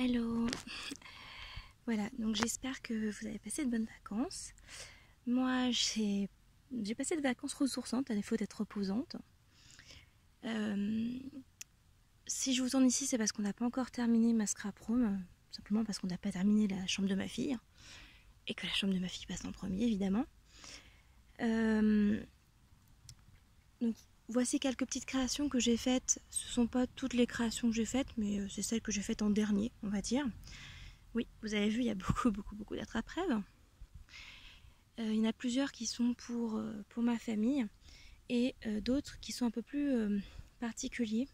Hello. Voilà, donc j'espère que vous avez passé de bonnes vacances. Moi, j'ai passé des vacances ressourçantes, à défaut d'être reposantes. Si je vous tourne ici, c'est parce qu'on n'a pas encore terminé ma scrap room, simplement parce qu'on n'a pas terminé la chambre de ma fille, et que la chambre de ma fille passe en premier, évidemment. Donc, voici quelques petites créations que j'ai faites. Ce ne sont pas toutes les créations que j'ai faites, mais c'est celles que j'ai faites en dernier, on va dire. Oui, vous avez vu, il y a beaucoup d'attrape-rêves. Il y en a plusieurs qui sont pour ma famille et d'autres qui sont un peu plus particuliers.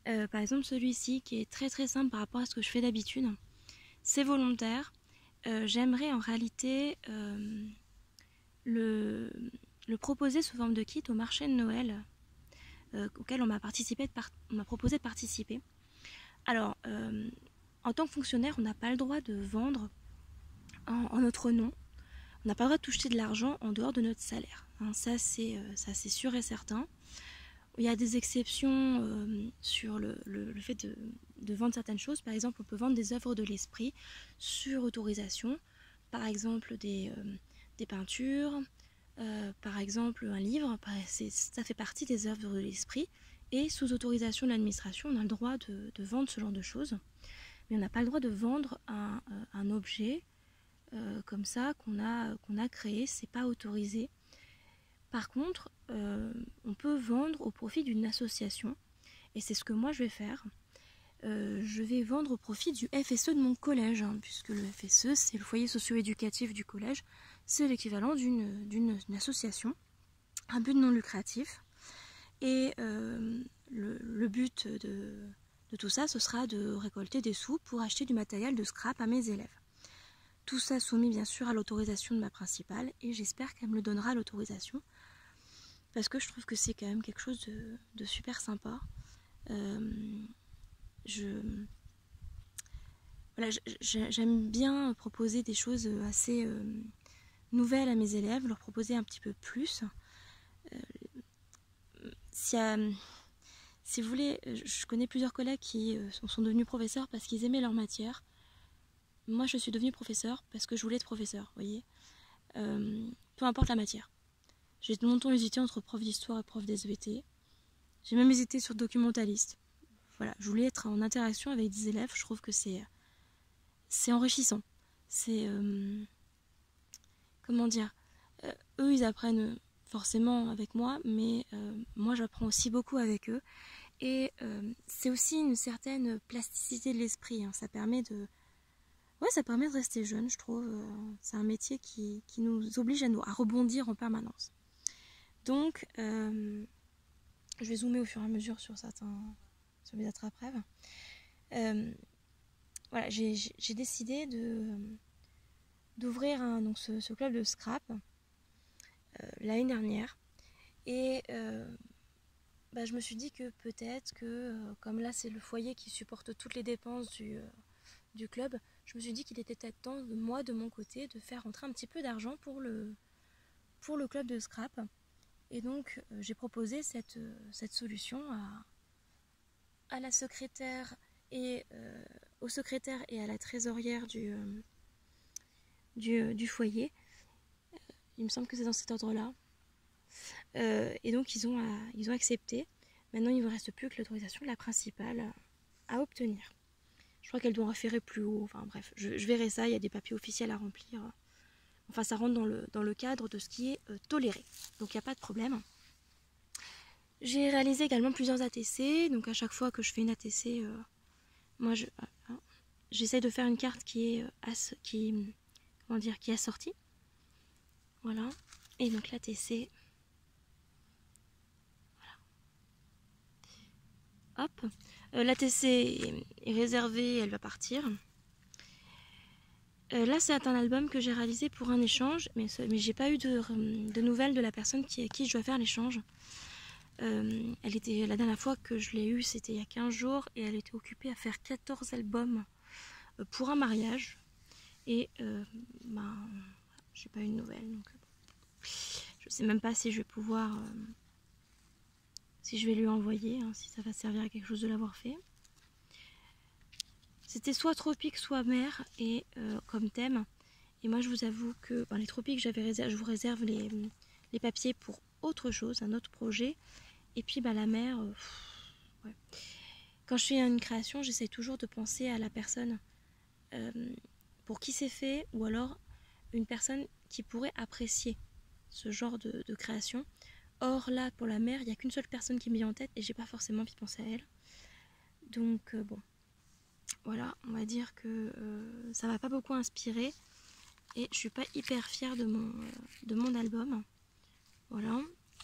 Par exemple celui-ci qui est très simple par rapport à ce que je fais d'habitude. C'est volontaire. J'aimerais en réalité le proposer sous forme de kit au marché de Noël auquel on m'a proposé de participer. Alors, en tant que fonctionnaire, on n'a pas le droit de vendre en notre nom. On n'a pas le droit de toucher de l'argent en dehors de notre salaire. Hein, ça, c'est sûr et certain. Il y a des exceptions sur le fait de vendre certaines choses. Par exemple, on peut vendre des œuvres de l'esprit sur autorisation. Par exemple, des peintures. Par exemple, un livre. Ça fait partie des œuvres de l'esprit. Et sous autorisation de l'administration, on a le droit de vendre ce genre de choses. Mais on n'a pas le droit de vendre un objet comme ça qu'on a créé, c'est pas autorisé. Par contre, on peut vendre au profit d'une association, et c'est ce que moi je vais faire. Je vais vendre au profit du FSE de mon collège, hein, puisque le FSE c'est le foyer socio-éducatif du collège, c'est l'équivalent d'une association, un but non lucratif. Et le but de tout ça, ce sera de récolter des sous pour acheter du matériel de scrap à mes élèves. Tout ça soumis bien sûr à l'autorisation de ma principale, et j'espère qu'elle me le donnera l'autorisation parce que je trouve que c'est quand même quelque chose de super sympa. J'aime bien proposer des choses assez nouvelles à mes élèves, leur proposer un petit peu plus. Si vous voulez, je connais plusieurs collègues qui sont devenus professeurs parce qu'ils aimaient leur matière. Moi, je suis devenue professeur parce que je voulais être professeur, vous voyez. Peu importe la matière. J'ai longtemps hésité entre prof d'histoire et prof d'SVT. J'ai même hésité sur documentaliste. Voilà, je voulais être en interaction avec des élèves. Je trouve que c'est enrichissant. C'est comment dire, eux ils apprennent forcément avec moi, mais moi j'apprends aussi beaucoup avec eux. Et c'est aussi une certaine plasticité de l'esprit. Hein. Ça permet de rester jeune, je trouve. C'est un métier qui nous oblige à rebondir en permanence. Donc, je vais zoomer au fur et à mesure sur mes attrape-rêves. Voilà, j'ai décidé d'ouvrir ce club de scrap l'année dernière. Et je me suis dit que peut-être que, comme là c'est le foyer qui supporte toutes les dépenses du club, je me suis dit qu'il était peut-être temps, moi de mon côté, de faire rentrer un petit peu d'argent pour le club de scrap. Et donc j'ai proposé cette solution à la secrétaire et au secrétaire et à la trésorière du foyer. Il me semble que c'est dans cet ordre-là. Et donc ils ont accepté. Maintenant il ne me reste plus que l'autorisation de la principale à obtenir. Je crois qu'elle doit en référer plus haut. Enfin bref, je verrai ça, il y a des papiers officiels à remplir. Enfin ça rentre dans le cadre de ce qui est toléré. Donc il n'y a pas de problème. J'ai réalisé également plusieurs ATC. Donc à chaque fois que je fais une ATC, j'essaie de faire une carte qui est assortie. Voilà. Et donc l'ATC. Hop. L'ATC est réservée, elle va partir. Là, c'est un album que j'ai réalisé pour un échange, mais j'ai pas eu de nouvelles de la personne à qui je dois faire l'échange. La dernière fois que je l'ai eue, c'était il y a 15 jours, et elle était occupée à faire 14 albums pour un mariage. Et j'ai pas eu de nouvelles. Donc, je sais même pas si je vais pouvoir... si je vais lui envoyer, hein, si ça va servir à quelque chose de l'avoir fait. c'était soit tropique, soit mer, et comme thème. Et moi, je vous avoue que les tropiques, je vous réserve les papiers pour autre chose, un autre projet. Et puis la mer, ouais. Quand je fais une création, j'essaie toujours de penser à la personne pour qui c'est fait, ou alors une personne qui pourrait apprécier ce genre de création. Or là, pour la mer, il n'y a qu'une seule personne qui me vient en tête et j'ai pas forcément envie de penser à elle. Donc bon, voilà, on va dire que ça m'a pas beaucoup inspiré et je suis pas hyper fière de mon album. Voilà,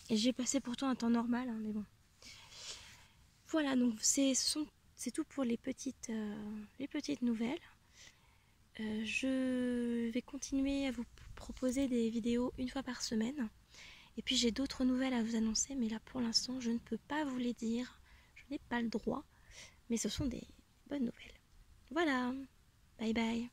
et j'ai passé pourtant un temps normal, hein, mais bon. Voilà, donc c'est tout pour les petites nouvelles. Je vais continuer à vous proposer des vidéos une fois par semaine. Et puis j'ai d'autres nouvelles à vous annoncer, mais là pour l'instant je ne peux pas vous les dire. Je n'ai pas le droit, mais ce sont des bonnes nouvelles. Voilà, bye bye.